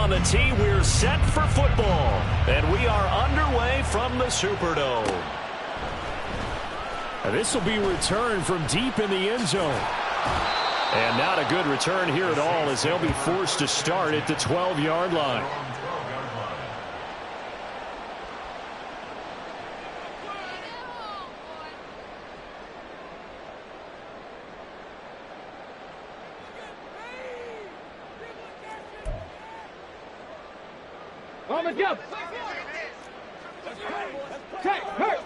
on the tee. We're set for football. And we are underway from the Superdome. This will be returned from deep in the end zone. And not a good return here at all, as they'll be forced to start at the 12-yard line. On the jump. Check. Hurt.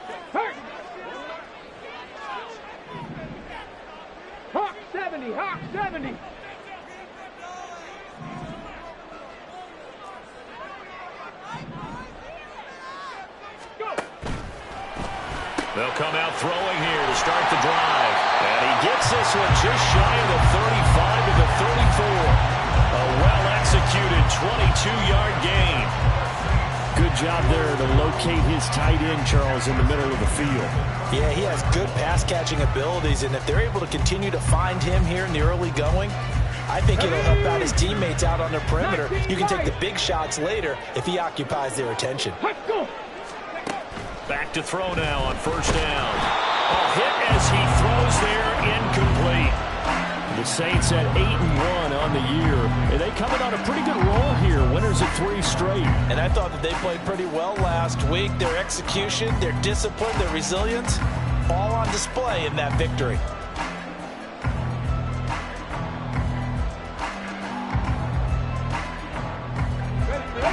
Hawk 70. Hawk 70. Go. They'll come out throwing here to start the drive. And he gets this one just shy of the 35 to the 34. A well-executed 22-yard gain. Good job there to locate his tight end, Charles, in the middle of the field. Yeah, he has good pass-catching abilities, and if they're able to continue to find him here in the early going, I think it'll help out his teammates out on their perimeter. You can take the big shots later if he occupies their attention. Back to throw now on first down. A hit as he throws there, incomplete. The Saints at 8-1 on the year, and they coming on a pretty good roll here, winners of 3 straight. And I thought that they played pretty well last week. Their execution, their discipline, their resilience, all on display in that victory.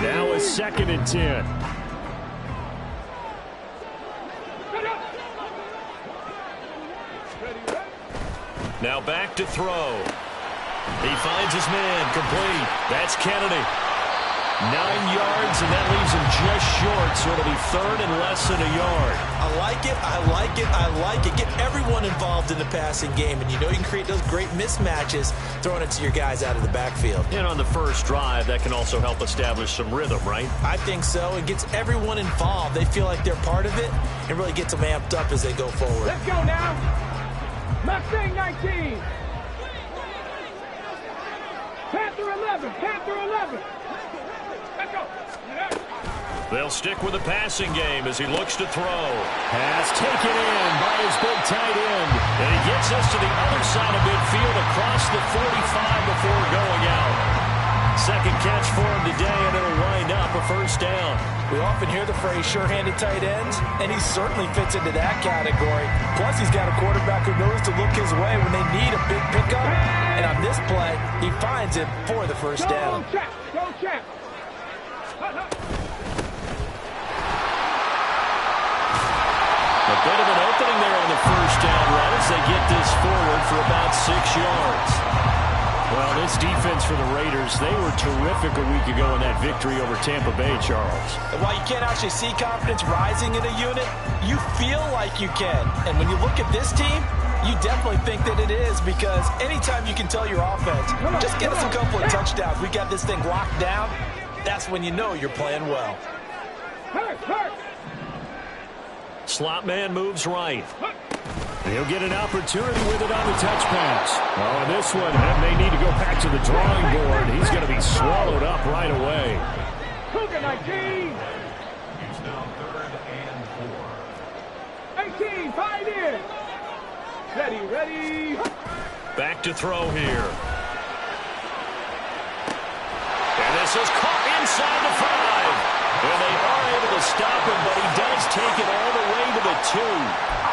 Now a 2nd and 10. Now back to throw. He finds his man, complete. That's Kennedy. 9 yards, and that leaves him just short, so it'll be 3rd and less than a yard. I like it. Get everyone involved in the passing game, and you know you can create those great mismatches throwing it to your guys out of the backfield. And on the first drive, that can also help establish some rhythm, right? I think so. It gets everyone involved. They feel like they're part of it, and really gets them amped up as they go forward. Let's go now. Mustang 19. Panther 11. Let's go. They'll stick with the passing game as he looks to throw. Pass taken in by his big tight end. And he gets us to the other side of midfield across the 45 before going out. Second catch for him today, and it'll wind up a first down. We often hear the phrase sure-handed tight ends, and he certainly fits into that category. Plus, he's got a quarterback who knows to look his way when they need a big pickup. And on this play, he finds him for the first down. Go, champ. A bit of an opening there on the first down run as they get this forward for about 6 yards. Well, this defense for the Raiders, they were terrific a week ago in that victory over Tampa Bay, Charles. And while you can't actually see confidence rising in a unit, you feel like you can. And when you look at this team, you definitely think that it is, because anytime you can tell your offense, just get us a couple of touchdowns, we got this thing locked down, that's when you know you're playing well. Slot man moves right. He'll get an opportunity with it on the touch pass. Oh, and this one, and they need to go back to the drawing board. He's going to be swallowed up right away. Cougar 19. 18, 5 in. Ready. Back to throw here. And this is caught inside the 5. And they are able to stop him, but he does take it all the way to the 2.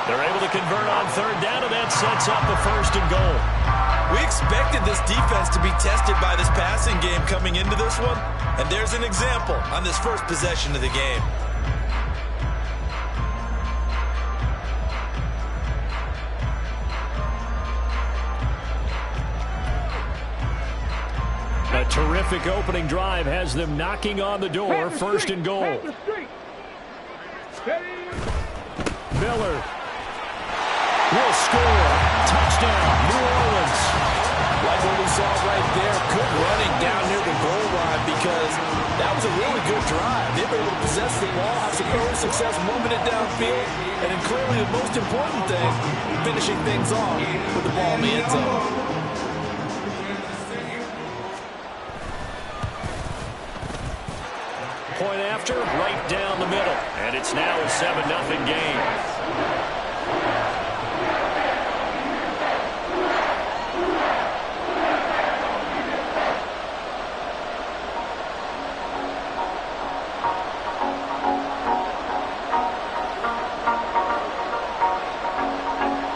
They're able to convert on 3rd down, and that sets up a 1st and goal. We expected this defense to be tested by this passing game coming into this one, and there's an example on this first possession of the game. A terrific opening drive has them knocking on the door. 1st and goal. Miller will score. Touchdown, New Orleans. Like what we saw right there, good running down near the goal line, because that was a really good drive. They were able to possess the ball, have some early success moving it downfield, and then clearly the most important thing, finishing things off with the ball in the end zone. point after, right down the middle. And it's now a 7-0 game.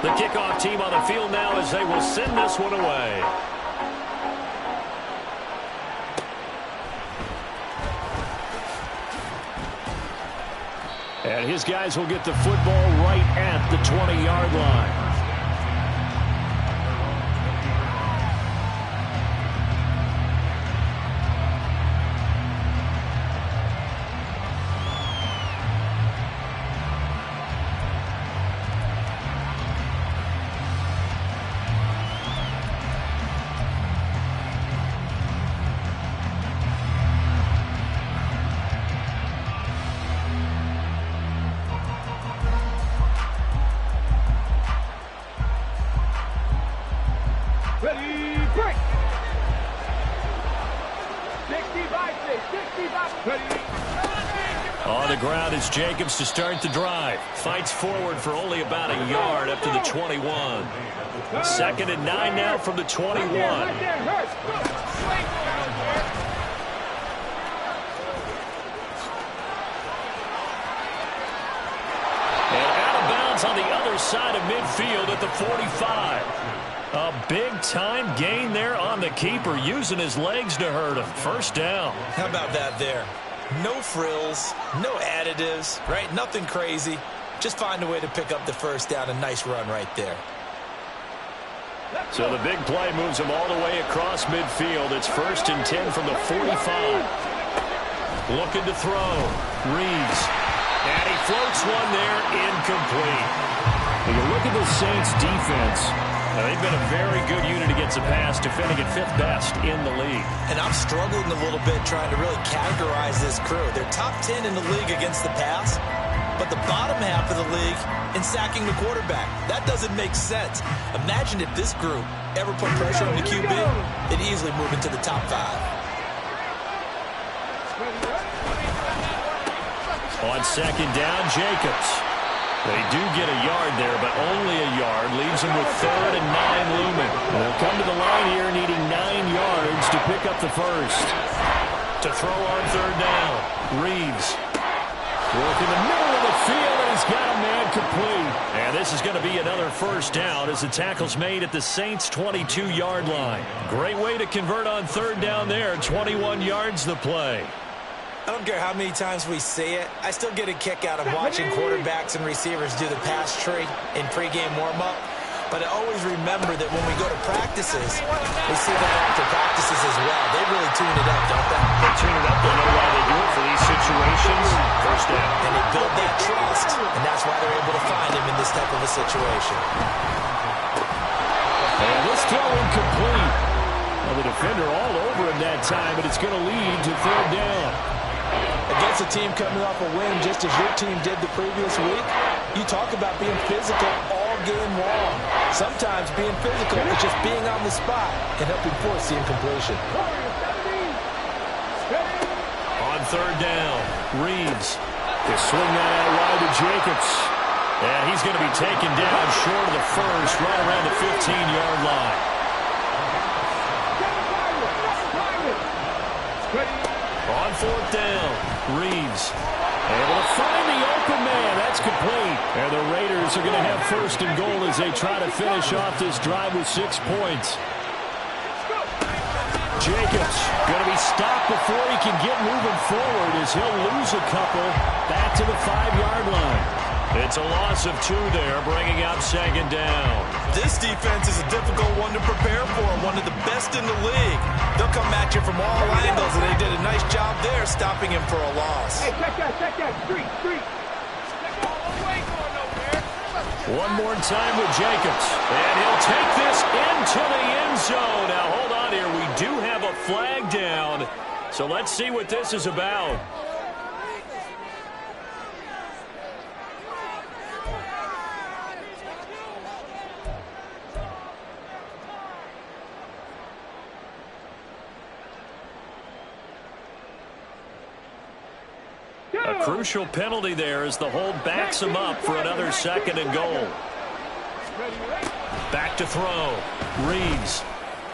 The kickoff team on the field now as they will send this one away. And his guys will get the football right at the 20-yard line. Ready, break. 65, 65, ready. On the ground is Jacobs to start the drive. Fights forward for only about a yard up to the 21. 2nd and 9 now from the 21. Right there, hurt. And out of bounds on the other side of midfield at the 45. A big-time gain there on the keeper, using his legs to hurt him. First down. How about that there? No frills, no additives, right? Nothing crazy. Just find a way to pick up the first down. A nice run right there. So the big play moves him all the way across midfield. It's 1st and 10 from the 45. Looking to throw. Reeves. And he floats one there, incomplete. When you look at the Saints' defense, they've been a very good unit against the pass, defending at 5th best in the league. And I'm struggling a little bit trying to really categorize this crew. They're top 10 in the league against the pass, but the bottom half of the league in sacking the quarterback. That doesn't make sense. Imagine if this group ever put pressure on the QB, they'd easily move into the top 5. On 2nd down, Jacobs. They do get a yard there, but only a yard. Leaves them with 3rd and 9 looming. They'll come to the line here needing 9 yards to pick up the first. To throw on 3rd down, Reeves. Work in the middle of the field, and he's got a man complete. And this is going to be another first down as the tackle's made at the Saints' 22-yard line. Great way to convert on 3rd down there. 21 yards the play. I don't care how many times we see it. I still get a kick out of watching quarterbacks and receivers do the pass tree in pregame warm-up. But I always remember that when we go to practices, we see that after practices as well. They really tune it up, don't they? They tune it up. They know why they do it for these situations. First down. And they build that trust, and that's why they're able to find him in this type of a situation. And this throw incomplete. Well, the defender all over him that time, but it's going to lead to 3rd down. Against a team coming off a win just as your team did the previous week, you talk about being physical all game long. Sometimes being physical is just being on the spot and helping force the incompletion. On 3rd down, Reeves. They swing that out wide to Jacobs. And he's going to be taken down short of the first, right around the 15-yard line. On 4th down, Reeves able to find the open man. That's complete. And the Raiders are going to have 1st and goal as they try to finish off this drive with 6 points. Jacobs going to be stopped before he can get moving forward as he'll lose a couple back to the 5-yard line. It's a loss of 2 there, bringing up 2nd down. This defense is a difficult one to prepare for, one of the best in the league. They'll come at you from all angles, and they did a nice job there stopping him for a loss. Hey, check that, street. One more time with Jacobs, and he'll take this into the end zone. Now, hold on here. We do have a flag down, so let's see what this is about. A crucial penalty there as the hold backs him up for another 2nd and goal. Back to throw. Reeves.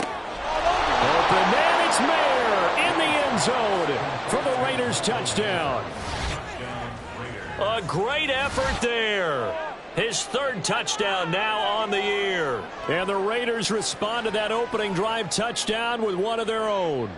Open man, it's Mayer in the end zone for the Raiders touchdown. A great effort there. His 3rd touchdown now on the year. And the Raiders respond to that opening drive touchdown with one of their own.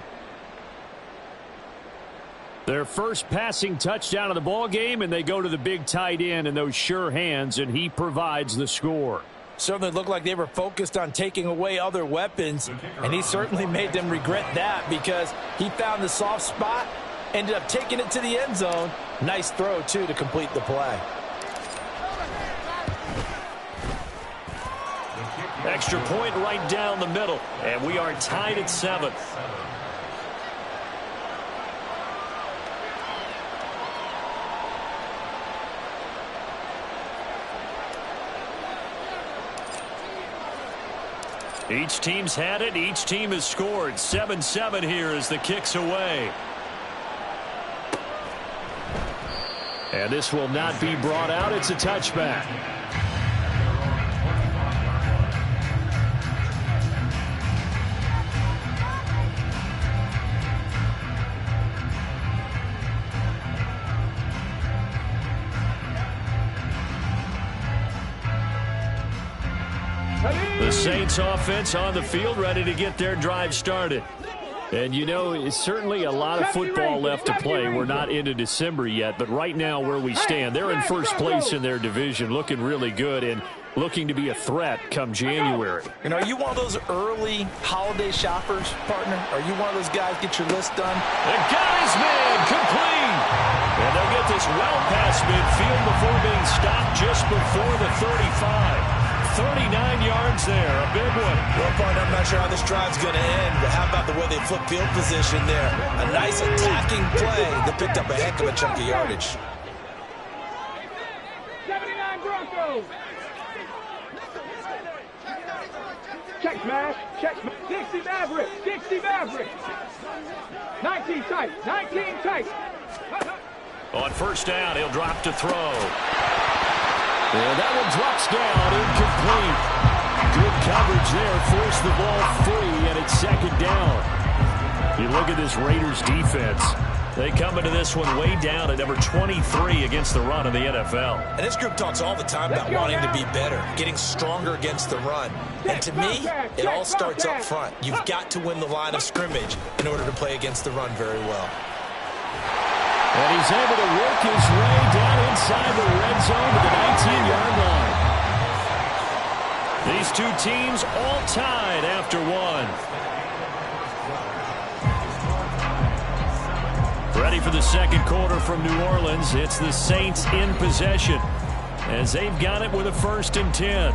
Their first passing touchdown of the ball game, and they go to the big tight end in those sure hands, and he provides the score. Certainly looked like they were focused on taking away other weapons, and he certainly made them regret that because he found the soft spot, ended up taking it to the end zone. Nice throw, too, to complete the play. Extra point right down the middle, and we are tied at 7. Each team's had it. Each team has scored. 7-7 here as the kick's away. And this will not be brought out. It's a touchback. The Saints offense on the field, ready to get their drive started. And, you know, it's certainly a lot of football left to play. We're not into December yet, but right now where we stand, they're in first place in their division, looking really good and looking to be a threat come January. You know, are you one of those early holiday shoppers, partner? Are you one of those guys get your list done? The guy's man complete. And they'll get this well past midfield before being stopped just before the 35. 39 yards there, a big one. Well, partner, I'm not sure how this drive's going to end, but how about the way they flip field position there? A nice attacking play that picked up a heck of a chunk of yardage. 79 Broncos. Check smash, check smash. Dixie Maverick, Dixie Maverick. 19 tight, 19 tight. On first down, he'll drop to throw. And that one drops down, incomplete. Good coverage there, forced the ball free, and it's 2nd down. You look at this Raiders defense. They come into this one way down at number 23 against the run in the NFL. And this group talks all the time about wanting to be better, getting stronger against the run. And to me, it all starts up front. You've got to win the line of scrimmage in order to play against the run very well. And he's able to work his way down inside the red zone to the 19-yard line. These two teams all tied after one. Ready for the 2nd quarter from New Orleans. It's the Saints in possession as they've got it with a 1st and 10.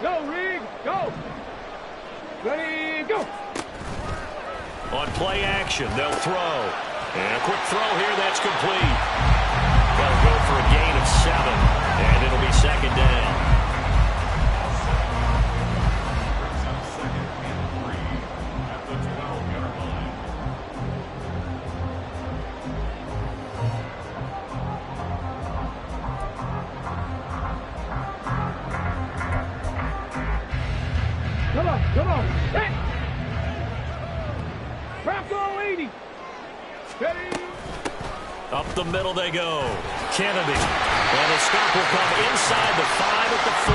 Go, Reed, go. Ready, go. On play action, they'll throw. And a quick throw here, that's complete. They'll go for a gain of 7, and it'll be 2nd down. Come on. Hey. Bronco 80. Ready. Up the middle they go. Kennedy. And the stop will come inside the 5 at the 4.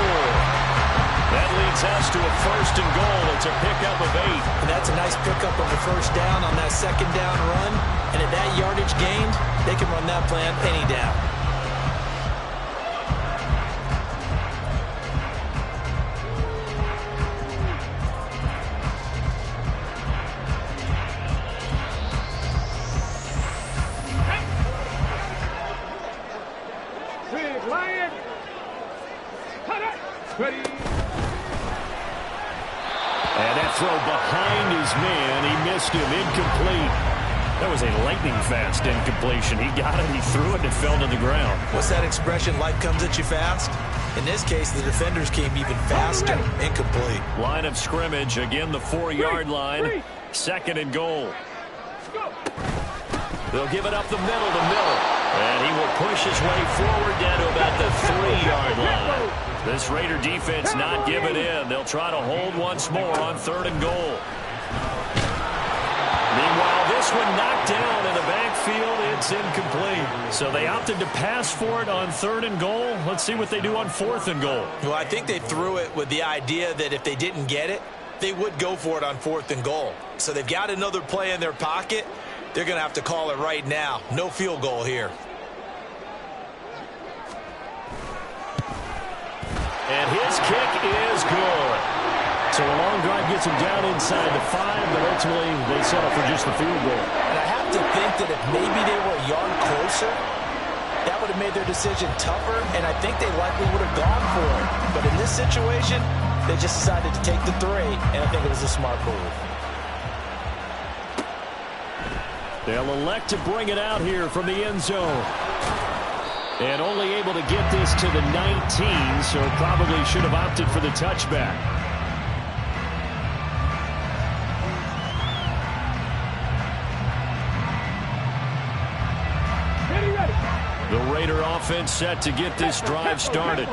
That leads us to a 1st and goal. It's a pickup of 8. And that's a nice pickup of the 1st down on that 2nd down run. And at that yardage gained, they can run that plan any down. Ready. And that throw behind his man. He missed him. Incomplete. That was a lightning-fast incompletion. He got it, he threw it, and it fell to the ground. What's that expression, life comes at you fast? In this case, the defenders came even faster. Incomplete. Line of scrimmage, again the 4-yard line. Second and goal. They'll give it up the middle to Miller. And he will push his way forward down to about the 3-yard line. This Raider defense not giving in. They'll try to hold once more on 3rd and goal. Meanwhile, this one knocked down in the backfield. It's incomplete. So they opted to pass for it on 3rd and goal. Let's see what they do on 4th and goal. Well, I think they threw it with the idea that if they didn't get it, they would go for it on 4th and goal. So they've got another play in their pocket. They're going to have to call it right now. No field goal here. And his kick is good. So a long drive gets him down inside the 5, but ultimately they settle for just the field goal. And I have to think that if maybe they were a yard closer, that would have made their decision tougher, and I think they likely would have gone for it. But in this situation, they just decided to take the 3, and I think it was a smart move. They'll elect to bring it out here from the end zone. And only able to get this to the 19, so probably should have opted for the touchback. The Raider offense set to get this drive started.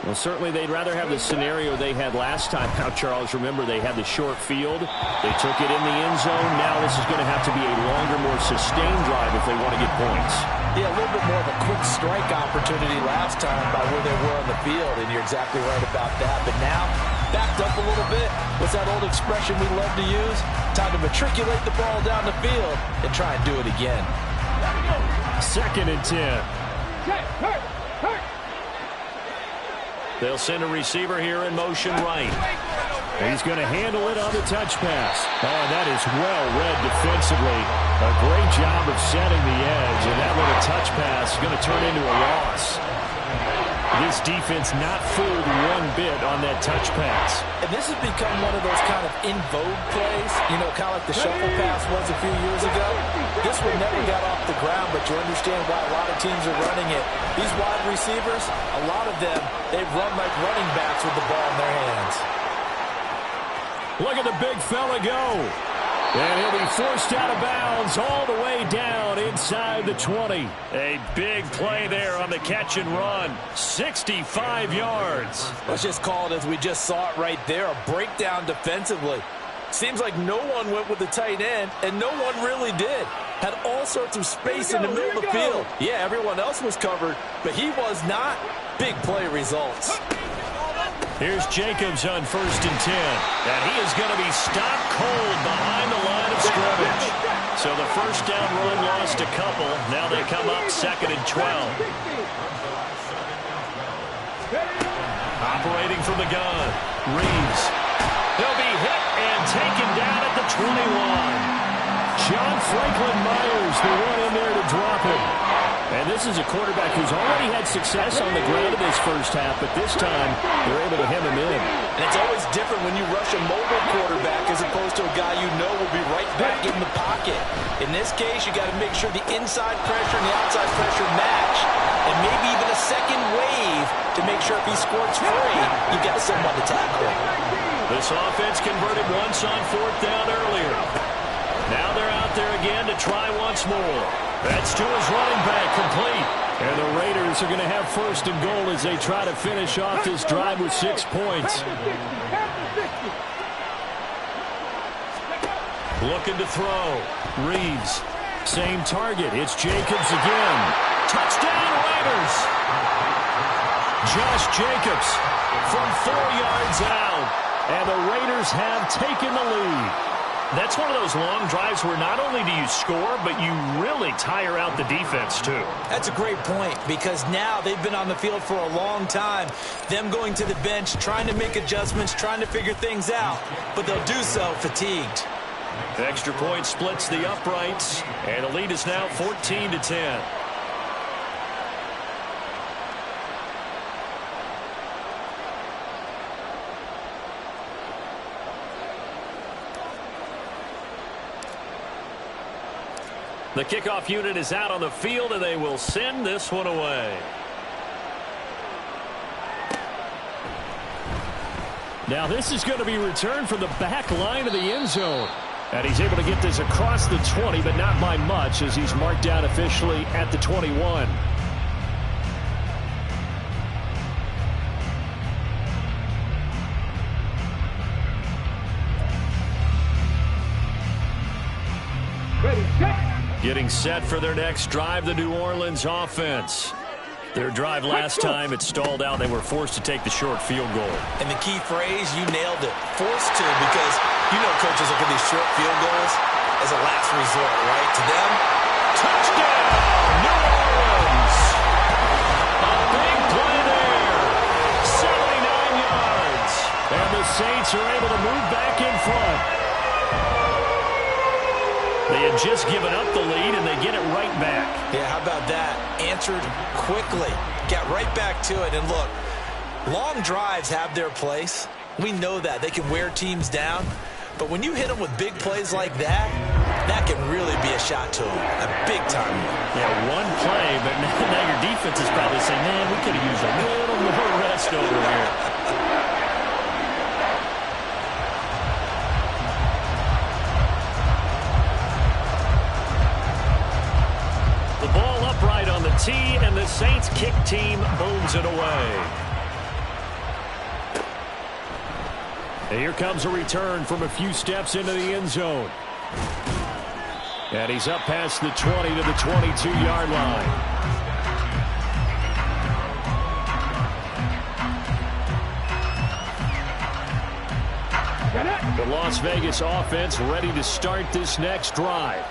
Well, certainly they'd rather have the scenario they had last time out, Charles. Remember, they had the short field. They took it in the end zone. Now this is going to have to be a longer, more sustained drive if they want to get points. Yeah, a little bit more of a quick strike opportunity last time by where they were on the field, and you're exactly right about that. But now, backed up a little bit. What's that old expression we love to use? Time to matriculate the ball down the field and try and do it again. 2nd and 10. They'll send a receiver here in motion right. He's going to handle it on the touch pass. Oh, that is well read defensively. A great job of setting the edge, and that little touch pass is going to turn into a loss. This defense not fooled one bit on that touch pass. And this has become one of those kind of in vogue plays, you know, kind of like the shuffle pass was a few years ago. This one never got off the ground, but you understand why a lot of teams are running it. These wide receivers, a lot of them, they run like running backs with the ball in their hands. Look at the big fella go. And he'll be forced out of bounds all the way down inside the 20. A big play there on the catch and run. 65 yards. Let's just call it as we just saw it right there, a breakdown defensively. Seems like no one went with the tight end, and no one really did. Had all sorts of space in the middle of the field. Yeah, everyone else was covered, but he was not. Big play results. Here's Jacobs on 1st and 10. And he is going to be stopped cold behind the line of scrimmage. So the first down run lost a couple. Now they come up 2nd and 12. Operating from the gun. Reeves. He'll be hit and taken down at the 21. John Franklin Myers, the one in there to drop him. And this is a quarterback who's already had success on the ground in this first half, but this time they're able to hem him in. And it's always different when you rush a mobile quarterback as opposed to a guy you know will be right back in the pocket. In this case, you got to make sure the inside pressure and the outside pressure match, and maybe even a second wave to make sure if he squirts free, you've got someone to tackle him. This offense converted once on 4th down earlier. Now they're out there again to try once more. That's to his running back, complete. And the Raiders are going to have 1st and goal as they try to finish off this drive with 6 points. Looking to throw. Reeves. Same target. It's Jacobs again. Touchdown, Raiders! Josh Jacobs from 4 yards out. And the Raiders have taken the lead. That's one of those long drives where not only do you score, but you really tire out the defense, too. That's a great point, because now they've been on the field for a long time. Them going to the bench, trying to make adjustments, trying to figure things out, but they'll do so fatigued. Extra point splits the uprights, and the lead is now 14-10. The kickoff unit is out on the field, and they will send this one away. Now this is going to be returned from the back line of the end zone. And he's able to get this across the 20, but not by much, as he's marked down officially at the 21. Getting set for their next drive, the New Orleans offense. Their drive last time, it stalled out. They were forced to take the short field goal. And the key phrase, you nailed it. Forced to, because you know coaches look at these short field goals as a last resort, right? To them, touchdown, New Orleans. A big play there. 79 yards. And the Saints are able to move back in front. They had just given up the lead, and they get it right back. Yeah, how about that? Answered quickly. Got right back to it. And look, long drives have their place. We know that. They can wear teams down. But when you hit them with big plays like that, that can really be a shot to them. A big-time one. Yeah, one play, but now your defense is probably saying, man, we could have used a little more rest over here. Upright on the tee, and the Saints kick team booms it away. And here comes a return from a few steps into the end zone. And he's up past the 20 to the 22-yard line. The Las Vegas offense ready to start this next drive.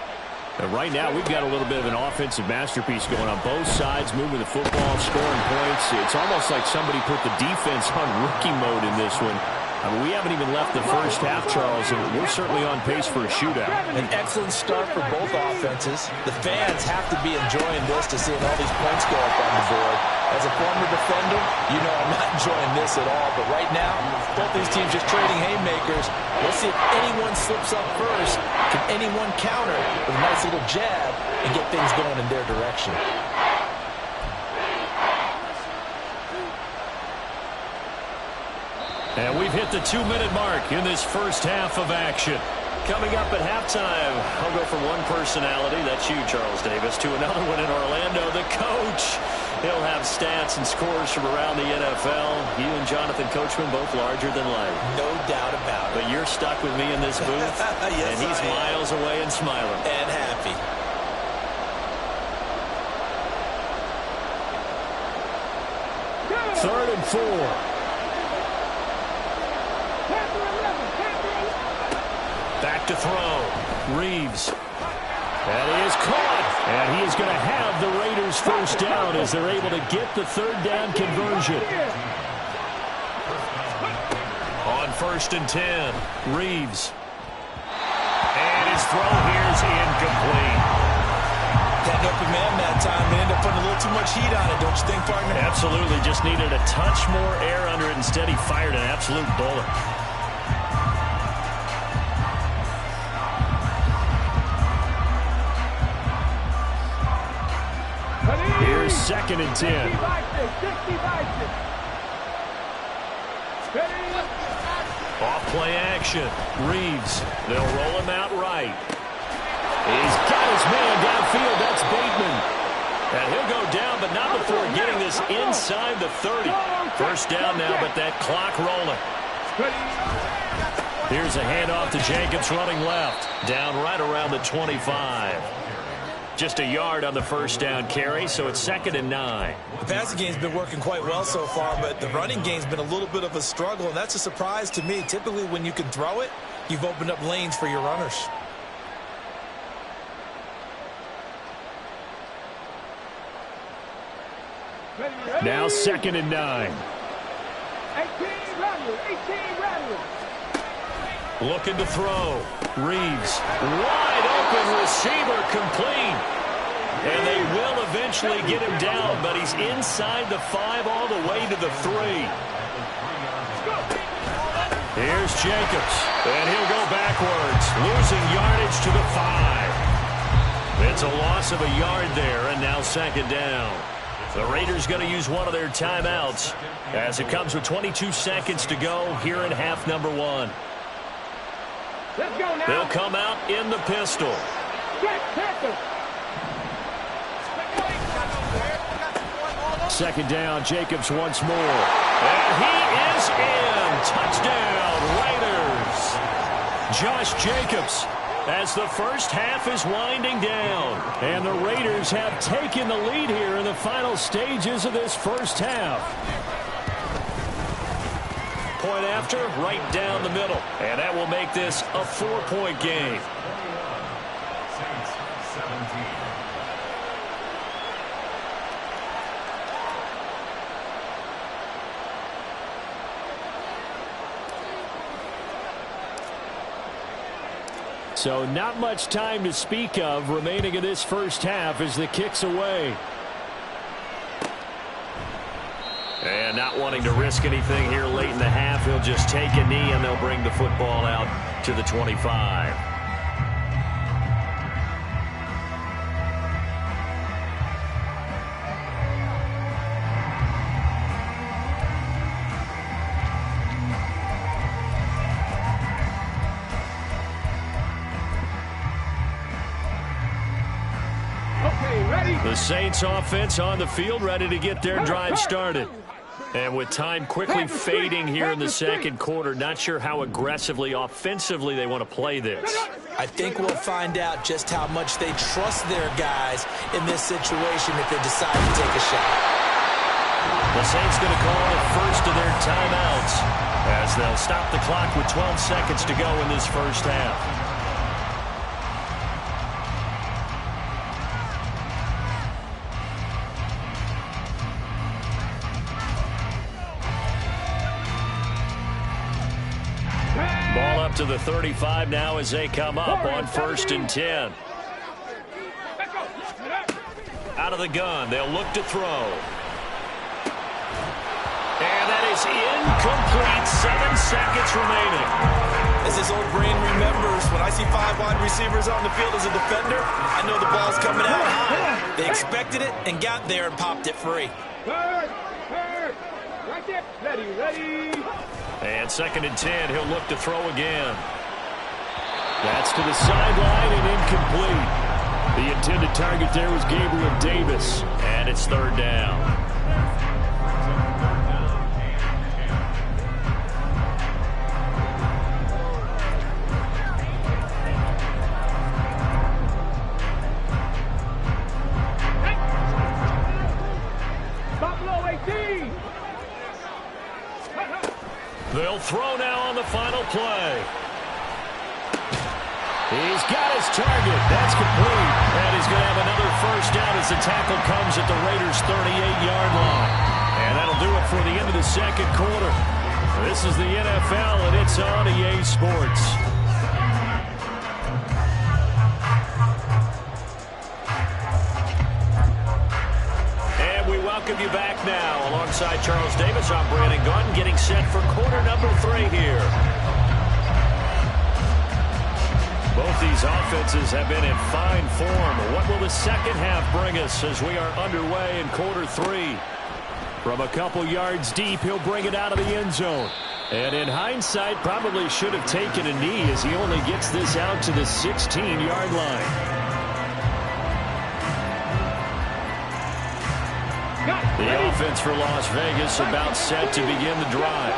And right now, we've got a little bit of an offensive masterpiece going on both sides, moving the football, scoring points. It's almost like somebody put the defense on rookie mode in this one. I mean, we haven't even left the first half, Charles, and we're certainly on pace for a shootout. An excellent start for both offenses. The fans have to be enjoying this to seeing all these points go up on the board. As a former defender, you know I'm not enjoying this at all. But right now, both these teams just trading haymakers. Let's see if anyone slips up first. Can anyone counter with a nice little jab and get things going in their direction? And we've hit the 2-minute mark in this first half of action. Coming up at halftime, I'll go from one personality, that's you, Charles Davis, to another one in Orlando, the coach. He'll have stats and scores from around the NFL. You and Jonathan Coachman both larger than life. No doubt about it. But you're stuck with me in this booth, yes, and he's miles away and smiling. And happy. Third and 4. Back to throw. Reeves. And he is caught. And he is going to have the Raiders first down as they're able to get the third down conversion. On 1st and 10, Reeves. And his throw here is incomplete. That open man that time, they ended up putting a little too much heat on it, don't you think, partner? Absolutely. Just needed a touch more air under it. Instead, he fired an absolute bullet. Here's 2nd and 10. Off play action. Reeves. They'll roll him out right. He's got his man downfield. That's Bateman. And he'll go down, but not before getting this inside the 30. First down now, but that clock rolling. Here's a handoff to Jacobs running left. Down right around the 25. Just a yard on the first down carry, so it's 2nd and 9. The passing game's been working quite well so far, but the running game's been a little bit of a struggle, and that's a surprise to me. Typically, when you can throw it, you've opened up lanes for your runners. Now 2nd and 9. 18 Randall. Looking to throw. Reeves. Wide open receiver complete. And they will eventually get him down, but he's inside the 5 all the way to the 3. Here's Jacobs. And he'll go backwards, losing yardage to the 5. It's It's a loss of a yard there, and now second down. The Raiders going to use one of their timeouts as it comes with 22 seconds to go here in half number one. Let's go now. They'll come out in the pistol. Second down, Jacobs once more. And he is in. Touchdown, Raiders. Josh Jacobs as the first half is winding down. And the Raiders have taken the lead here in the final stages of this first half. Point after, right down the middle. And that will make this a 4-point game. So not much time to speak of remaining in this first half as the kick's away. And not wanting to risk anything here late in the half, he'll just take a knee and they'll bring the football out to the 25. The Saints offense on the field ready to get their drive started. And with time quickly fading here in the second quarter, not sure how aggressively, offensively they want to play this. I think we'll find out just how much they trust their guys in this situation if they decide to take a shot. The Saints going to call it first of their timeouts as they'll stop the clock with 12 seconds to go in this first half. To the 35 now as they come up on 1st and 10. Out of the gun, they'll look to throw. And that is incomplete. 7 seconds remaining. As his old brain remembers, when I see 5 wide receivers on the field as a defender, I know the ball's coming out high. They expected it and got there and popped it free. Right there. Ready. And 2nd and 10, he'll look to throw again. That's to the sideline and incomplete. The intended target there was Gabriel Davis, and it's 3rd down. Buffalo 18. They'll throw now on the final play. He's got his target. That's complete. And he's going to have another first down as the tackle comes at the Raiders' 38-yard line. And that'll do it for the end of the second quarter. This is the NFL, and it's on EA Sports. Welcome you back now. Alongside Charles Davis, I'm Brandon Gaudin, getting set for quarter number 3 here. Both these offenses have been in fine form. What will the second half bring us as we are underway in quarter 3? From a couple yards deep, he'll bring it out of the end zone. And in hindsight, probably should have taken a knee as he only gets this out to the 16-yard line. The offense for Las Vegas about set to begin the drive.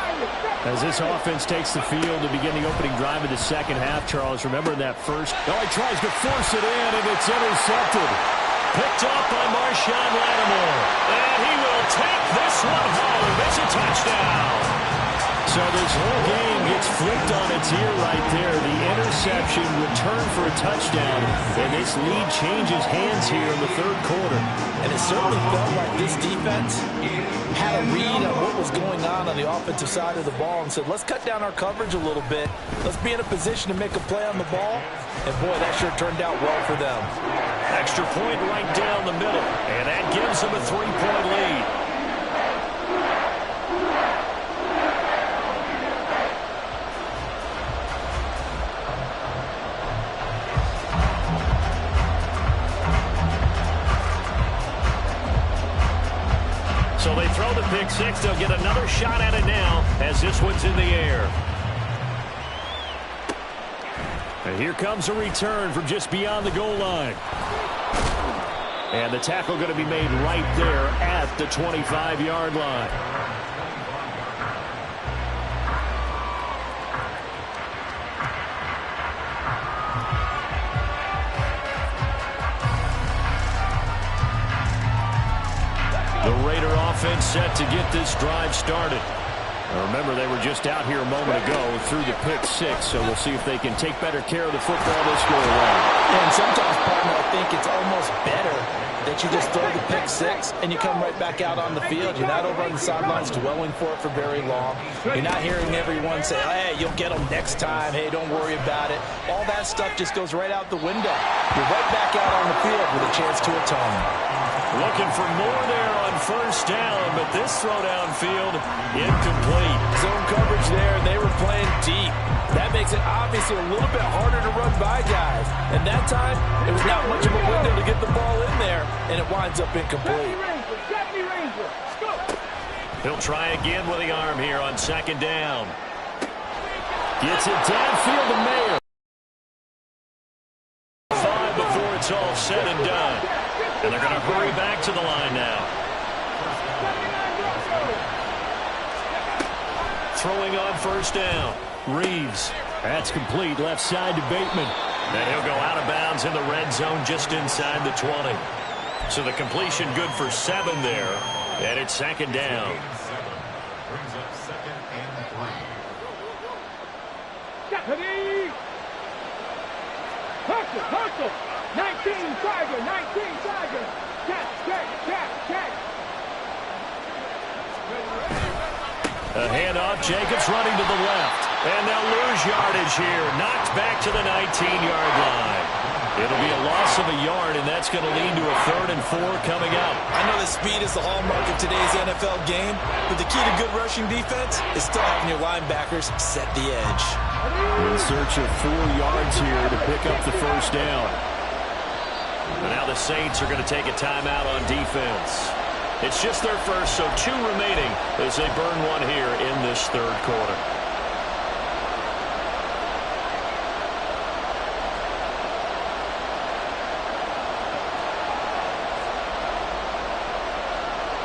As this offense takes the field to begin the opening drive of the second half, Charles, remember that first. Oh, he tries to force it in, and it's intercepted. Picked up by Marshawn Lattimore. And he will take this one home. It's a touchdown. So this whole game gets flipped on its ear right there. The interception, return for a touchdown, and this lead changes hands here in the third quarter. And it certainly felt like this defense had a read on what was going on the offensive side of the ball and said, let's cut down our coverage a little bit. Let's be in a position to make a play on the ball. And, boy, that sure turned out well for them. Extra point right down the middle, and that gives them a 3-point lead. throw the pick six. They'll get another shot at it now as this one's in the air. And here comes a return from just beyond the goal line. And the tackle going to be made right there at the 25-yard line. The Raider offense set to get this drive started. Remember, they were just out here a moment ago through the pick six, so we'll see if they can take better care of the football this go around. And sometimes, partner, I think it's almost better that you just throw the pick six and you come right back out on the field. You're not over on the sidelines dwelling for it for very long. You're not hearing everyone say, hey, you'll get them next time. Hey, don't worry about it. All that stuff just goes right out the window. You're right back out on the field with a chance to atone. Looking for more there on first down, but this throw downfield incomplete. Zone coverage there, and they were playing deep. That makes it obviously a little bit harder to run by guys. And that time, it was not much of a window to get the ball in there, and it winds up incomplete. He'll try again with the arm here on second down. Gets it downfield to Mayer. 5 before it's all said and done. And they're going to hurry back to the line now. Throwing on first down. Reeves. That's complete. Left side to Bateman. And he'll go out of bounds in the red zone just inside the 20. So the completion good for 7 there. And it's second down. Hustle! 19 Tiger! 19 Tiger! Catch! A handoff. Jacobs running to the left. And they'll lose yardage here. Knocked back to the 19-yard line. It'll be a loss of a yard, and that's going to lead to a 3rd and 4 coming up. I know that speed is the hallmark of today's NFL game, but the key to good rushing defense is still having your linebackers set the edge. In search of 4 yards here to pick up the first down. And now the Saints are going to take a timeout on defense. It's just their first, so 2 remaining as they burn one here in this 3rd quarter.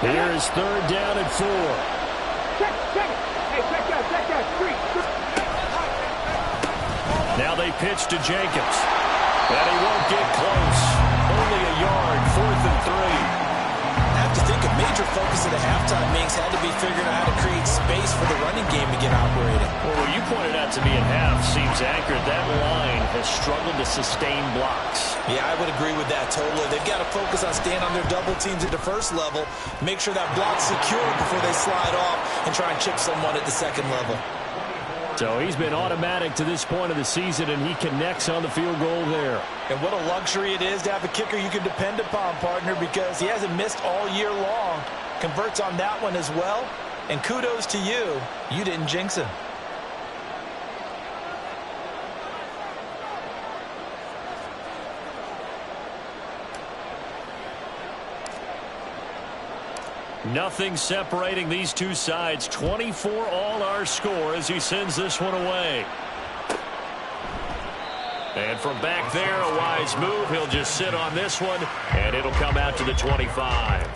Here is 3rd down and 4. Check it! Hey, check that! Now they pitch to Jacobs. And he won't get close. Only a yard, 4th and 3. I have to think a major focus of the halftime Minks had to be figuring out how to create space for the running game to get operating. Well, what you pointed out to me at half seems accurate. That line has struggled to sustain blocks. Yeah, I would agree with that totally. They've got to focus on staying on their double teams at the first level, make sure that block's secure before they slide off and try and chip someone at the second level. So he's been automatic to this point of the season, and he connects on the field goal there. And what a luxury it is to have a kicker you can depend upon, partner, because he hasn't missed all year long. Converts on that one as well. And kudos to you. You didn't jinx him. Nothing separating these two sides. 24 all our score as he sends this one away. And from back there, a wise move. He'll just sit on this one, and it'll come out to the 25.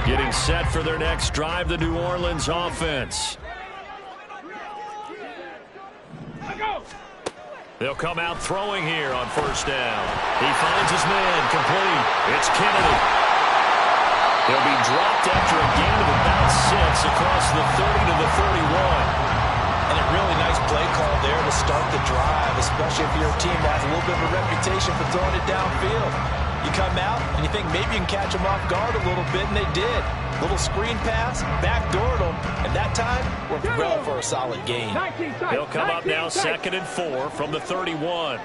Getting set for their next drive, the New Orleans offense. They'll come out throwing here on first down. He finds his man, complete. It's Kennedy. He'll be dropped after a gain of about 6 across the 30 to the 31. And a really nice play call there to start the drive, especially if you're a team that has a little bit of a reputation for throwing it downfield. You come out and you think maybe you can catch them off guard a little bit, and they did. Little screen pass, backdoored them, and that time worked well for a solid gain. He'll come up now 2nd and 4 from the 31.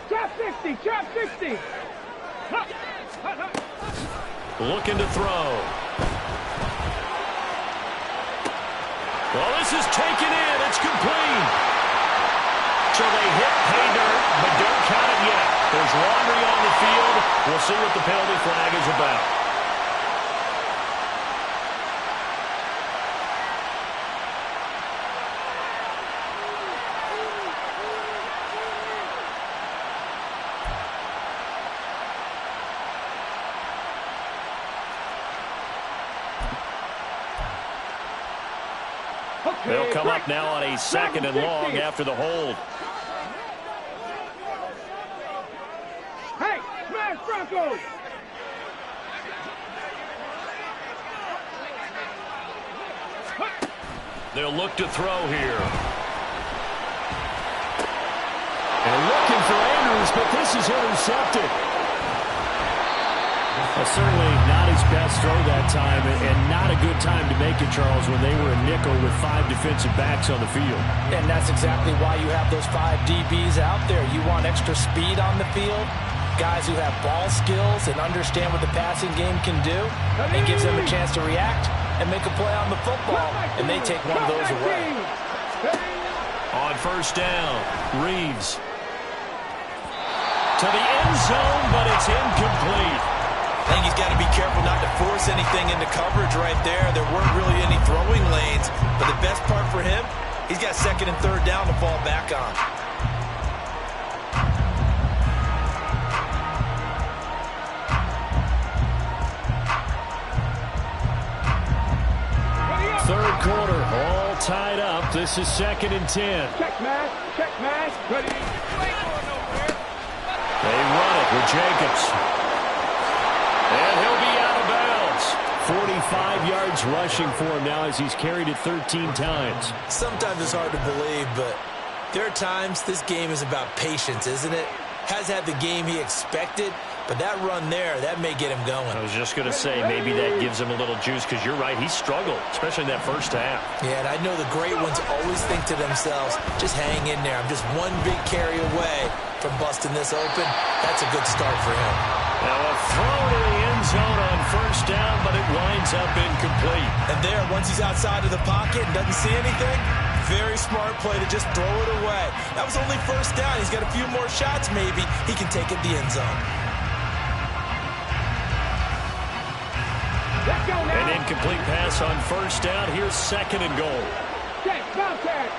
Trap 60, trap 60. Looking to throw. Well, this is taken in. It's complete. So they hit pay dirt, but don't count it yet. There's laundry on the field. We'll see what the penalty flag is about. They'll come up now on a 2nd and long after the hold. Hey, smash Broncos! They'll look to throw here. And looking for Andrews, but this is intercepted. Certainly not his best throw that time, and not a good time to make it, Charles, when they were a nickel with 5 defensive backs on the field. And that's exactly why you have those 5 DBs out there. You want extra speed on the field, guys who have ball skills and understand what the passing game can do. It gives them a chance to react and make a play on the football, and they take one of those away. On first down, Reeves. To the end zone, but it's incomplete. I think he's got to be careful not to force anything into coverage right there. There weren't really any throwing lanes, but the best part for him, he's got 2nd and 3rd down to fall back on. Third quarter, all tied up. This is 2nd and 10. Check mash, ready. They run it with Jacobs. And he'll be out of bounds. 45 yards rushing for him now as he's carried it 13 times. Sometimes it's hard to believe, but there are times this game is about patience, isn't it? Has had the game he expected, but that run there, that may get him going. I was just going to say, maybe that gives him a little juice, because you're right, he struggled, especially in that first half. Yeah, and I know the great ones always think to themselves, just hang in there. I'm just one big carry away from busting this open. That's a good start for him. Now a throw to the end zone on first down, but it winds up incomplete. And there, once he's outside of the pocket and doesn't see anything, very smart play to just throw it away. That was only first down. He's got a few more shots, maybe. He can take it the end zone. Let's go now. An incomplete pass on first down. Here's 2nd and goal. Check, bounce catch.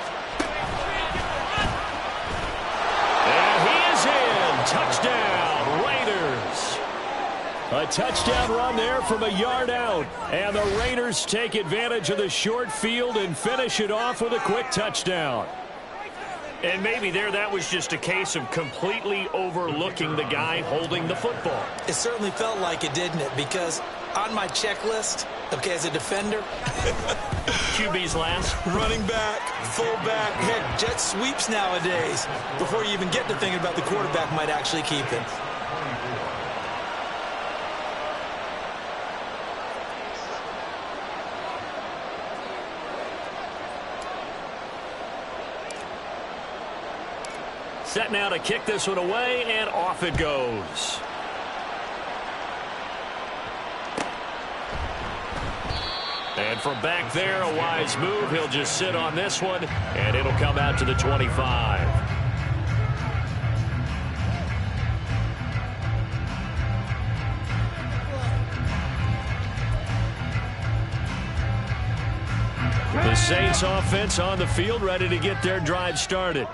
And he is in. Touchdown, Raiders. A touchdown run there from a yard out. And the Raiders take advantage of the short field and finish it off with a quick touchdown. And maybe there that was just a case of completely overlooking the guy holding the football. It certainly felt like it, didn't it? Because on my checklist, okay, as a defender, QB's last. running back, fullback, heck, jet sweeps nowadays. Before you even get to thinking about the quarterback might actually keep it. Set now to kick this one away, and off it goes. And from back there, a wise move. He'll just sit on this one, and it'll come out to the 25. The Saints offense on the field, ready to get their drive started.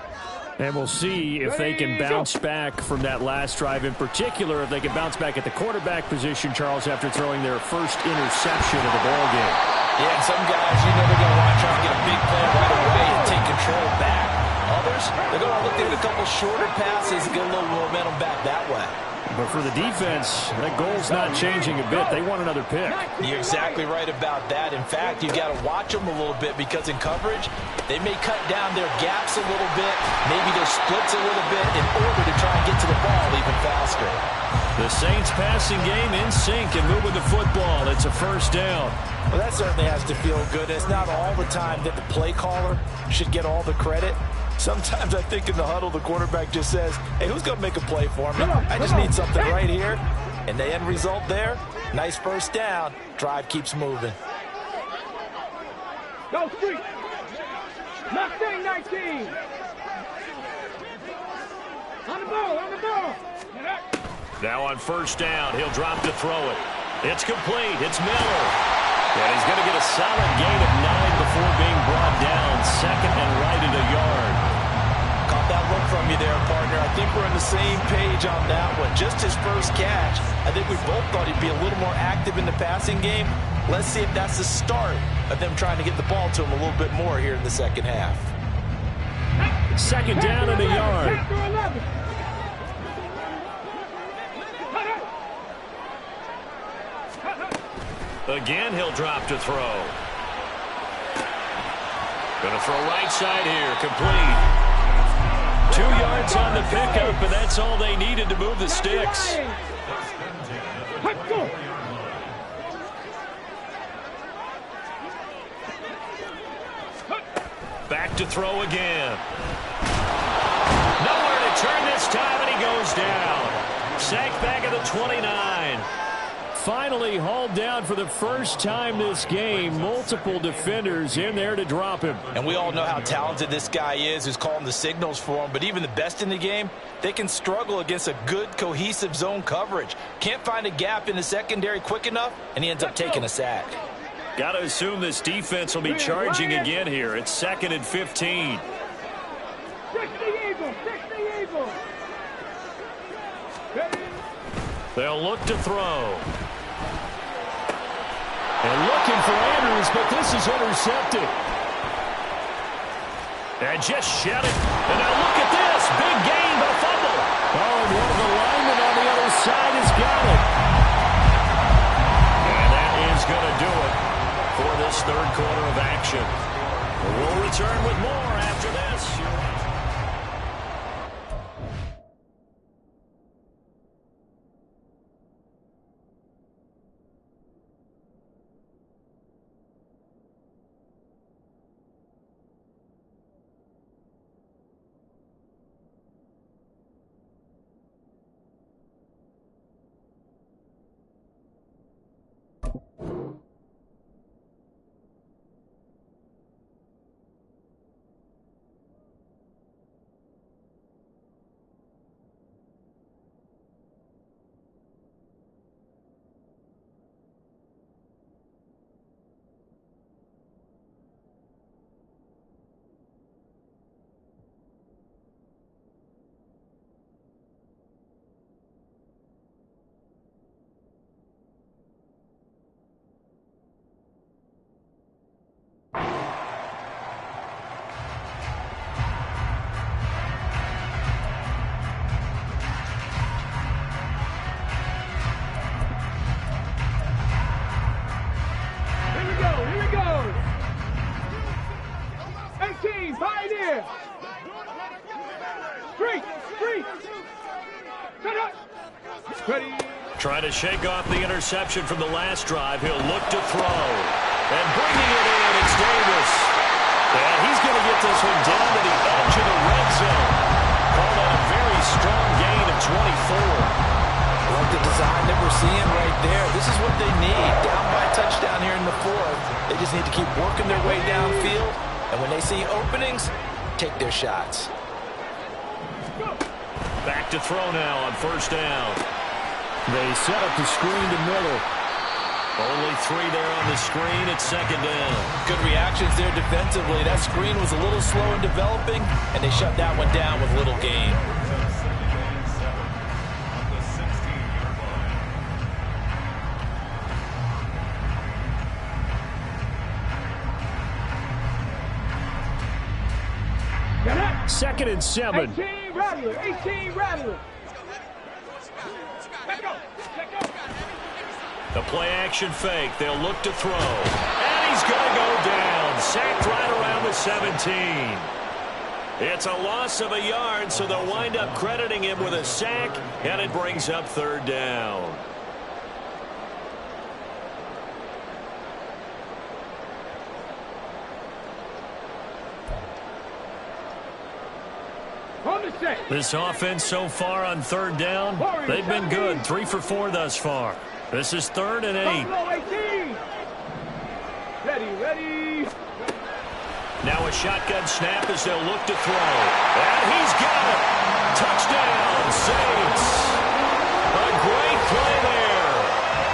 And we'll see if they can bounce back from that last drive. In particular, if they can bounce back at the quarterback position, Charles, after throwing their first interception of the ball game. Yeah, and some guys, you know, they're going to want to try to get a big play right away and take control back. Others, they're going to look at a couple shorter passes and get a little momentum back that way. But for the defense, that goal's not changing a bit. They want another pick. You're exactly right about that. In fact, you've got to watch them a little bit because in coverage, they may cut down their gaps a little bit, maybe their splits a little bit in order to try and get to the ball even faster. The Saints passing game in sync and moving the football. It's a first down. Well, that certainly has to feel good. It's not all the time that the play caller should get all the credit. Sometimes I think in the huddle, the quarterback just says, hey, who's going to make a play for me? I just need something right here. And the end result there, nice first down. Drive keeps moving. Go, street. Mustang 19. On the ball, on the ball. Now on first down, he'll drop to throw it. It's complete. It's Miller. And he's going to get a solid gain of 9 before being brought down. Second and right at a yard. Caught that look from you there, partner. I think we're on the same page on that one. Just his first catch. I think we both thought he'd be a little more active in the passing game. Let's see if that's the start of them trying to get the ball to him a little bit more here in the second half. Second down and a yard. Again, he'll drop to throw. Going to throw right side here. Complete. 2 yards on the pickup, and that's all they needed to move the sticks. Back to throw again. Nowhere to turn this time, and he goes down. Sacked back at the 29. Finally hauled down for the first time this game. Multiple defenders in there to drop him. And we all know how talented this guy is who's calling the signals for him. But even the best in the game, they can struggle against a good, cohesive zone coverage. Can't find a gap in the secondary quick enough, and he ends up taking a sack. Got to assume this defense will be charging again here. It's 2nd and 15. 60 Eagles. They'll look to throw. And looking for Andrews, but this is intercepted. And just shut it. And now look at this. Big gain, but a fumble. Oh, and one of the linemen on the other side has got it. And that is going to do it for this third quarter of action. We'll return with more after this. Pioneer! Street! Ready! Trying to shake off the interception from the last drive. He'll look to throw. And bringing it in, it's Davis. And he's going to get this one down to the edge of the red zone. Called out a very strong gain of 24. Like the design that we're seeing right there. This is what they need. Down by a touchdown here in the fourth. They just need to keep working their way downfield. And when they see openings, take their shots. Back to throw now on first down. They set up the screen to Miller. Only 3 there on the screen. It's second down. Good reactions there defensively. That screen was a little slow in developing, and they shut that one down with little gain. Second and 7. 18 Rattler. 18 Rattler. The play-action fake. They'll look to throw. And he's going to go down. Sacked right around the 17. It's a loss of a yard, so they'll wind up crediting him with a sack, and it brings up third down. This offense so far on third down, they've been good. 3 for 4 thus far. This is 3rd and 8. Ready. Now a shotgun snap as they'll look to throw. And he's got it. Touchdown, Saints. A great play there.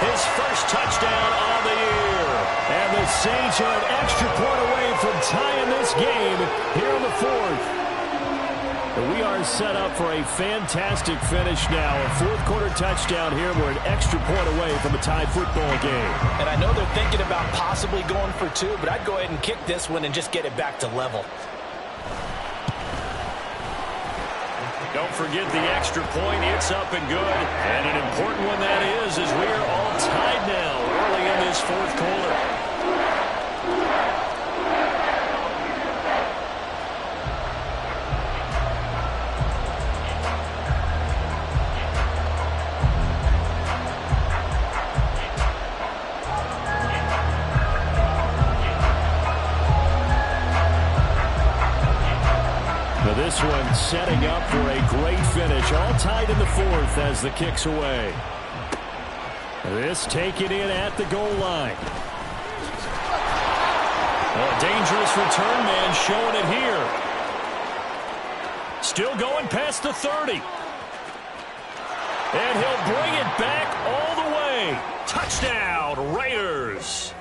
His first touchdown on the year. And the Saints are an extra point away from tying this game here in the fourth. We are set up for a fantastic finish now. A fourth-quarter touchdown here. We're an extra point away from a tied football game. And I know they're thinking about possibly going for two, but I'd go ahead and kick this one and just get it back to level. Don't forget the extra point. It's up and good. And an important one that is, as we are all tied now early in this fourth quarter. This one setting up for a great finish. All tied in the fourth as the kick's away. This taken in at the goal line. A dangerous return man showing it here. Still going past the 30. And he'll bring it back all the way. Touchdown, Raiders.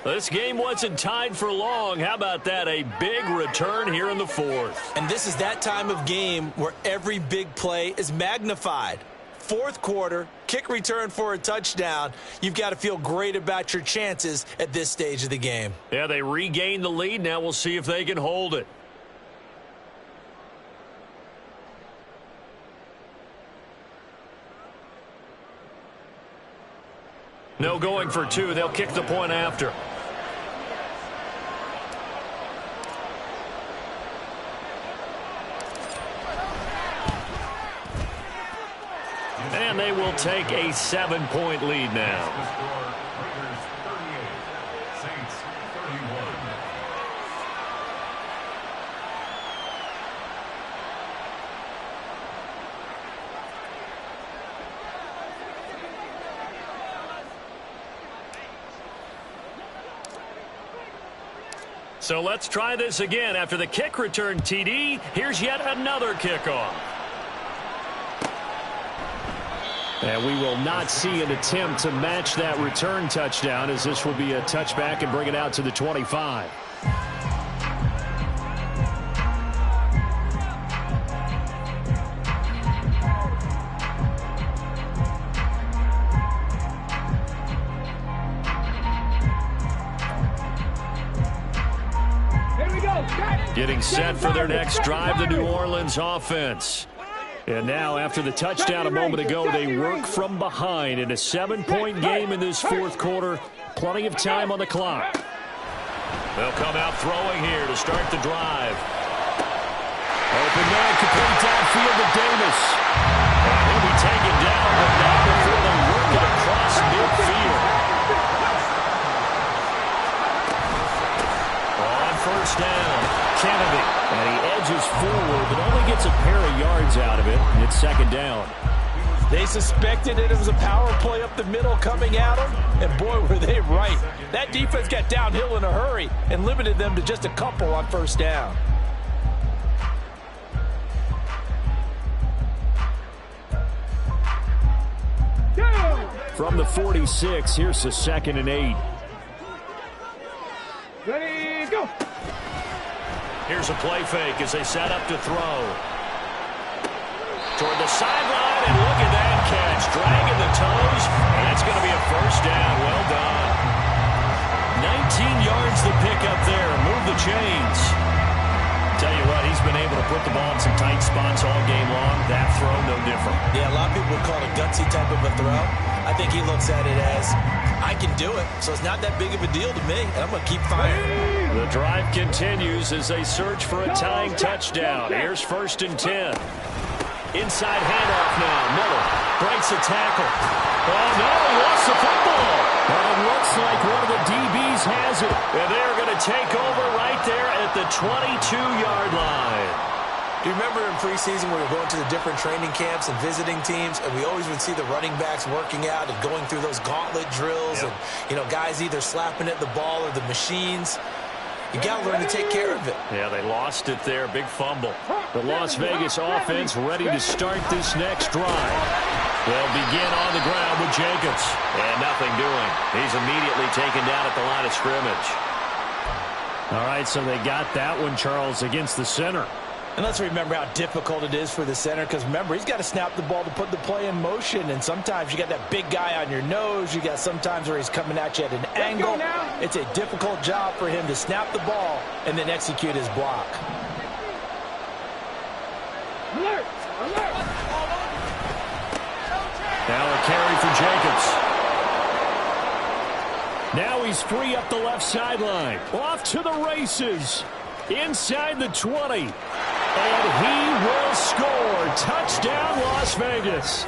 This game wasn't tied for long. How about that? A big return here in the fourth. And this is that time of game where every big play is magnified. Fourth quarter, kick return for a touchdown. You've got to feel great about your chances at this stage of the game. Yeah, they regained the lead. Now we'll see if they can hold it. No going for two. They'll kick the point after. And they will take a 7-point lead now. So let's try this again. After the kick return, TD, here's yet another kickoff. And we will not see an attempt to match that return touchdown, as this will be a touchback and bring it out to the 25. Here we go. Getting set for their next drive, the New Orleans offense. And now, after the touchdown a moment ago, they work from behind in a 7-point game in this fourth quarter. Plenty of time on the clock. They'll come out throwing here to start the drive. Open man, complete downfield to Davis. And he'll be taken down, but not before they work it across midfield. On first down, Kennedy. And he edges forward, but only gets a pair of yards out of it. And it's second down. They suspected that it was a power play up the middle coming at them, and boy, were they right. That defense got downhill in a hurry and limited them to just a couple on first down. From the 46, here's the 2nd and 8. Ready, go. Here's a play fake as they set up to throw. Toward the sideline, and look at that catch. Dragging the toes, and that's going to be a first down. Well done. 19 yards to pick up there. Move the chains. Tell you what, he's been able to put the ball in some tight spots all game long. That throw, no different. Yeah, a lot of people would call it a gutsy type of a throw. I think he looks at it as, I can do it, so it's not that big of a deal to me, and I'm going to keep firing. The drive continues as they search for a tying touchdown. Here's 1st and 10. Inside handoff now. Miller breaks a tackle. Oh, no, he lost the football. And it looks like one of the DBs has it. And they're going to take over right there at the 22-yard line. Do you remember in preseason we were going to the different training camps and visiting teams, and we always would see the running backs working out and going through those gauntlet drills, and, you know, guys either slapping at the ball or the machines. You got to learn to take care of it. Yeah, they lost it there. Big fumble. The Las Vegas offense ready to start this next drive. They'll begin on the ground with Jacobs. And nothing doing. He's immediately taken down at the line of scrimmage. All right, so they got that one, Charles, against the center. And let's remember how difficult it is for the center, because remember, he's got to snap the ball to put the play in motion, and sometimes you got that big guy on your nose. You got sometimes where he's coming at you at an angle. It's a difficult job for him to snap the ball and then execute his block. Alert! Alert! Now a carry for Jacobs. Now he's free up the left sideline. Off to the races. Inside the 20. And he will score. Touchdown, Las Vegas.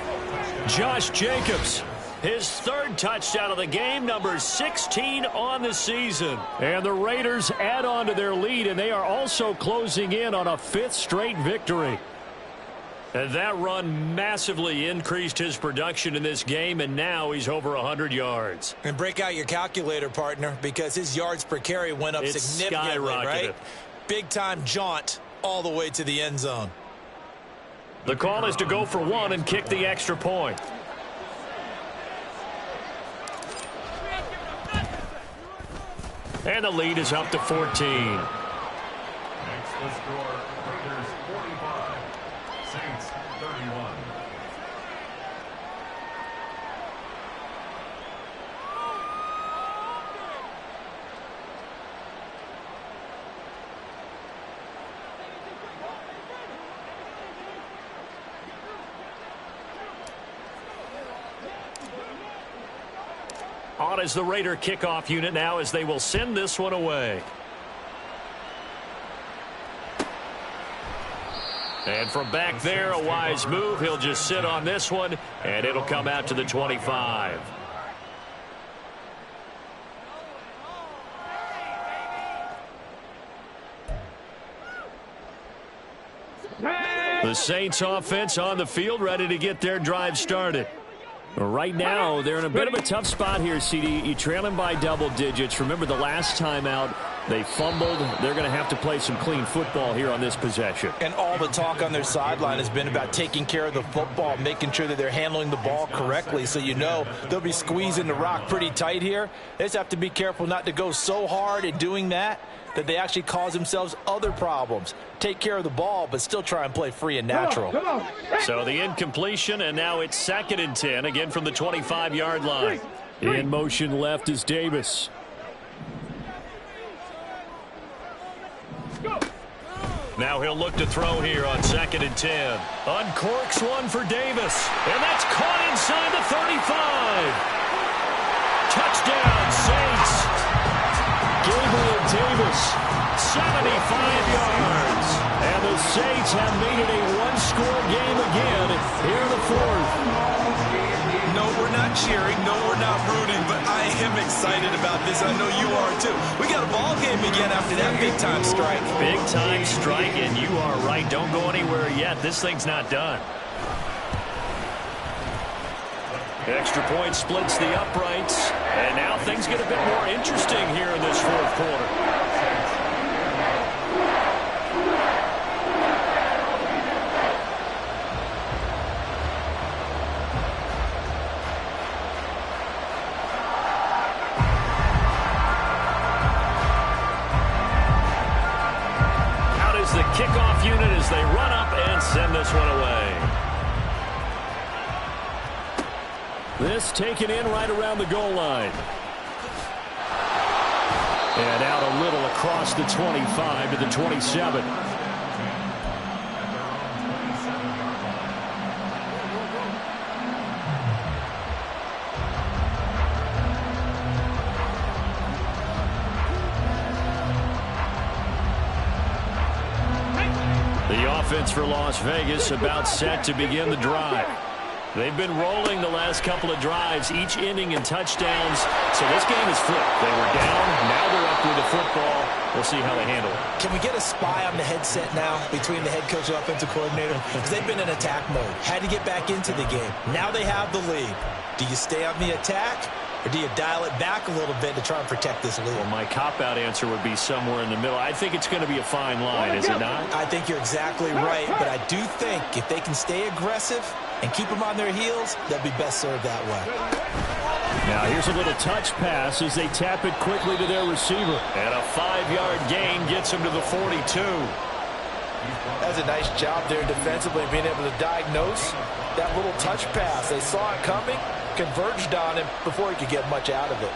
Josh Jacobs, his third touchdown of the game, number 16 on the season. And the Raiders add on to their lead, and they are also closing in on a 5th straight victory. And that run massively increased his production in this game, and now he's over 100 yards. And break out your calculator, partner, because his yards per carry went up significantly, right? Big-time jaunt all the way to the end zone. The call is to go for one and kick the extra point. And the lead is up to 14. Next to score, Raiders 45, Saints 31. On is the Raider kickoff unit now as they will send this one away. And from back there, a wise move. He'll just sit on this one, and it'll come out to the 25. The Saints offense on the field, ready to get their drive started. Right now, they're in a bit of a tough spot here, CD. You trail them by double digits. Remember the last time out, they fumbled. They're going to have to play some clean football here on this possession. And all the talk on their sideline has been about taking care of the football, making sure that they're handling the ball correctly. So you know they'll be squeezing the rock pretty tight here. They just have to be careful not to go so hard in doing that they actually cause themselves other problems. Take care of the ball, but still try and play free and natural. Come on. So the incompletion, and now it's 2nd and 10, again from the 25-yard line. In motion left is Davis. Now he'll look to throw here on 2nd and 10. Uncorks one for Davis, and that's caught inside the 35. Touchdown, Saints. Gabriel Davis, 75 yards. And the Saints have made it a one-score game again here in the 4th. No, we're not cheering. No, we're not rooting. But I am excited about this. I know you are, too. We got a ball game again after that big-time strike. Big-time strike, and you are right. Don't go anywhere yet. This thing's not done. Extra point splits the uprights, and now things get a bit more interesting here in this 4th quarter. Out is the kickoff unit as they run up and send this one away. This taken in right around the goal line. And out a little across the 25 to the 27. The offense for Las Vegas about set to begin the drive. They've been rolling the last couple of drives, each ending in touchdowns. So this game is flipped. They were down. Now they're up with the football. We'll see how they handle it. Can we get a spy on the headset now between the head coach and offensive coordinator? Because they've been in attack mode. Had to get back into the game. Now they have the lead. Do you stay on the attack, Or do you dial it back a little bit to try and protect this lead? Well, my cop-out answer would be somewhere in the middle. I think it's going to be a fine line, is it not? I think you're exactly right, but I do think if they can stay aggressive and keep them on their heels, they'll be best served that way. Now here's a little touch pass as they tap it quickly to their receiver. And a 5-yard gain gets him to the 42. That's a nice job there defensively, being able to diagnose that little touch pass. They saw it coming, converged on him before he could get much out of it.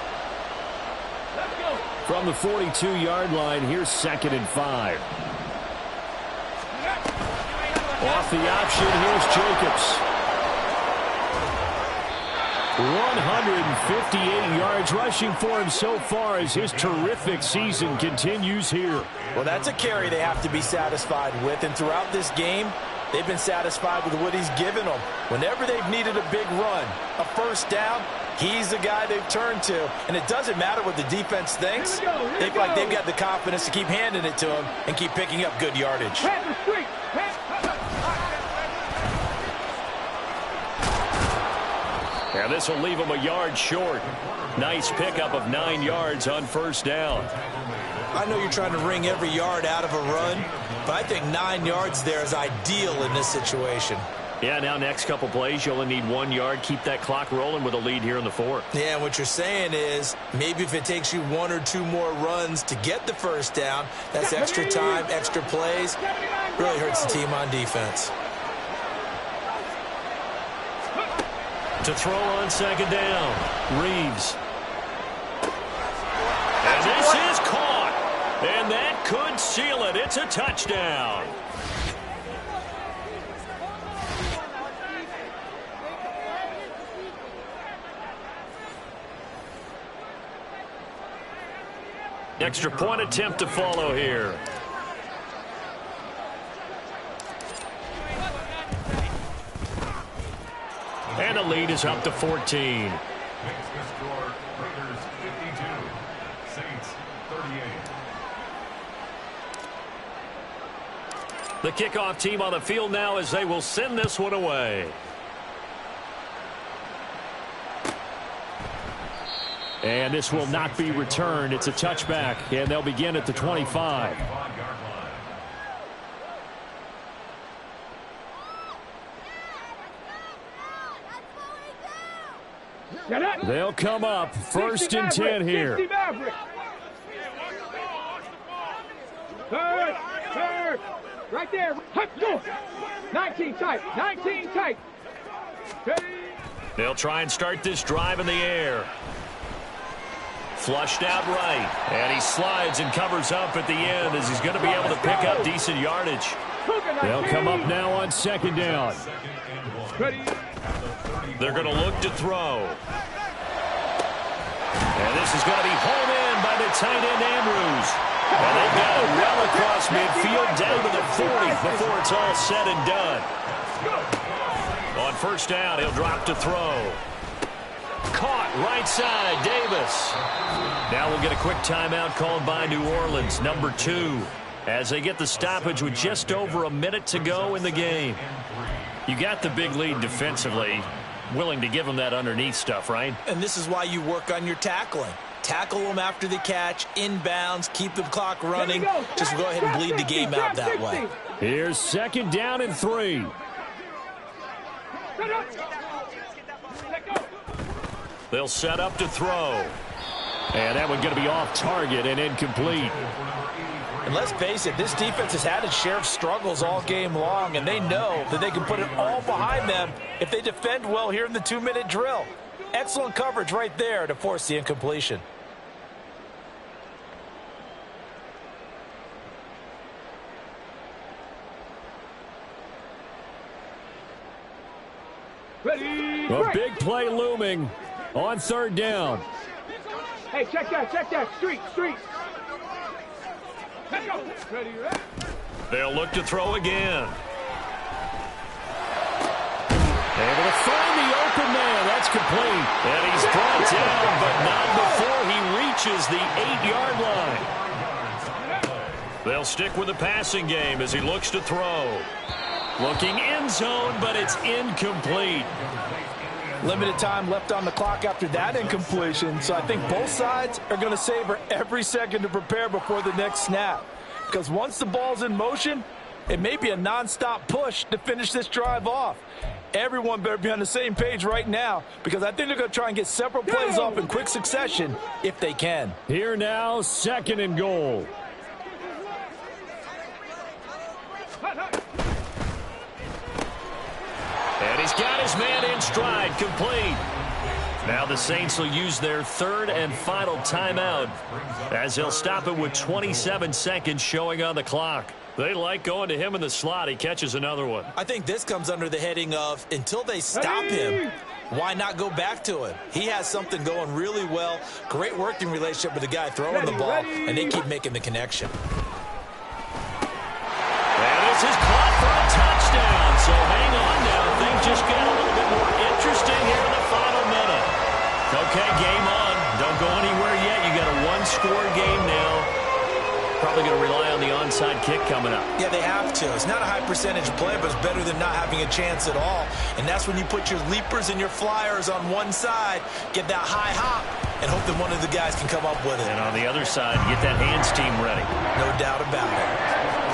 From the 42-yard line, here's 2nd and 5. Off the option, here's Jacobs. 158 yards rushing for him so far as his terrific season continues here. Well, that's a carry they have to be satisfied with, and throughout this game, they've been satisfied with what he's given them. Whenever they've needed a big run, a first down, he's the guy they've turned to. And it doesn't matter what the defense thinks. They feel like they've got the confidence to keep handing it to him and keep picking up good yardage. And this will leave him a yard short. Nice pickup of 9 yards on first down. I know you're trying to wring every yard out of a run, but I think 9 yards there is ideal in this situation. Yeah, now next couple plays, you only need 1 yard. Keep that clock rolling with a lead here in the 4th. Yeah, what you're saying is maybe if it takes you 1 or 2 more runs to get the first down, that's extra time, extra plays. Really hurts the team on defense. To throw on 2nd down, Reeves. And this is caught. And that could seal it. It's a touchdown. Extra point attempt to follow here. And the lead is up to 14. Makes the score Raiders 52, Saints 38. The kickoff team on the field now as they will send this one away. And this will not be returned. It's a touchback, and they'll begin at the 25. They'll come up 1st and 10 here. Third. Right there. 19 tight. 19 tight. They'll try and start this drive in the air. Flushed out right. And he slides and covers up at the end as he's going to be able to pick up decent yardage. They'll come up now on 2nd down. They're going to look to throw. And this is going to be home in by the tight end, Andrews. And they've got it well across midfield down to the 40 before it's all said and done. On first down, he'll drop to throw. Caught right side, Davis. Now we'll get a quick timeout called by New Orleans, number 2, as they get the stoppage with just over a minute to go in the game. You got the big lead defensively. Willing to give them that underneath stuff, right? And this is why you work on your tackling. Tackle them after the catch, inbounds, keep the clock running. Just go ahead and bleed the game out that way. Here's 2nd down and 3. They'll set up to throw. And that one going to be off target and incomplete. And let's face it, this defense has had its share of struggles all game long, and they know that they can put it all behind them if they defend well here in the 2-minute drill. Excellent coverage right there to force the incompletion. A big play looming on 3rd down. Hey, check that. Street. Let's go. Ready. They'll look to throw again. Able to find the open man. That's complete. And he's brought down, but not before he reaches the 8-yard line. They'll stick with the passing game as he looks to throw. Looking end zone, but it's incomplete. Limited time left on the clock after that incompletion, so I think both sides are going to savor every second to prepare before the next snap. Because once the ball's in motion, it may be a nonstop push to finish this drive off. Everyone better be on the same page right now, because I think they're going to try and get several plays off in quick succession if they can. Here now, 2nd and goal. And he's got his man in stride, complete. Now the Saints will use their 3rd and final timeout as he'll stop it with 27 seconds showing on the clock. They like going to him in the slot. He catches another one. I think this comes under the heading of until they stop him, why not go back to him? He has something going really well. Great working relationship with the guy throwing the ball, and they keep making the connection. And this is caught for a touchdown. So hang on now. Things just got a little bit more interesting here in the final minute. Okay, game on. Don't go anywhere yet. You got a one-score game now. Probably going to rely on the onside kick coming up. Yeah, they have to. It's not a high percentage play, but it's better than not having a chance at all. And that's when you put your leapers and your flyers on one side, get that high hop, and hope that one of the guys can come up with it. And on the other side, get that hands team ready. No doubt about it.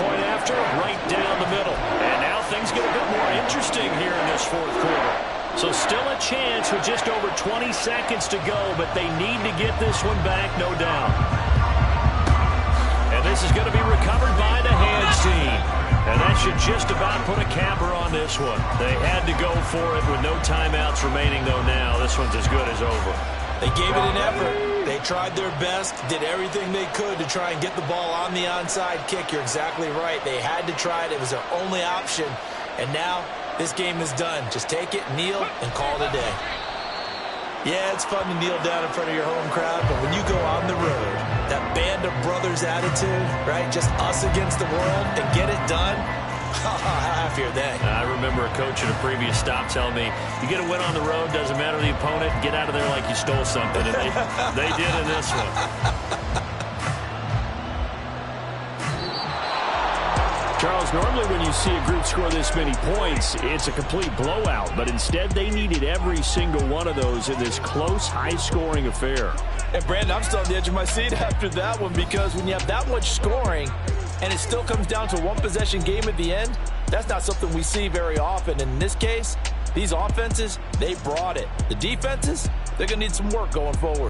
Point after, right down the middle. And now things get a bit more interesting here in this 4th quarter. So still a chance with just over 20 seconds to go, but they need to get this one back, no doubt. And this is going to be recovered by the hands team. And that should just about put a capper on this one. They had to go for it with no timeouts remaining, though now. This one's as good as over. They gave it an effort. They tried their best, did everything they could to try and get the ball on the onside kick. You're exactly right. They had to try it. It was their only option. And now this game is done. Just take it, kneel, and call it a day. Yeah, it's fun to kneel down in front of your home crowd, but when you go on the road, that band of brothers attitude, right, just us against the world, and get it done, how happy are they? I remember a coach at a previous stop telling me, you get a win on the road, doesn't matter the opponent, get out of there like you stole something, and they did in this one. Charles, normally when you see a group score this many points, it's a complete blowout. But instead, they needed every single one of those in this close, high-scoring affair. And, Brandon, I'm still on the edge of my seat after that one, because when you have that much scoring and it still comes down to a one-possession game at the end, that's not something we see very often. And in this case, these offenses, they brought it. The defenses, they're going to need some work going forward.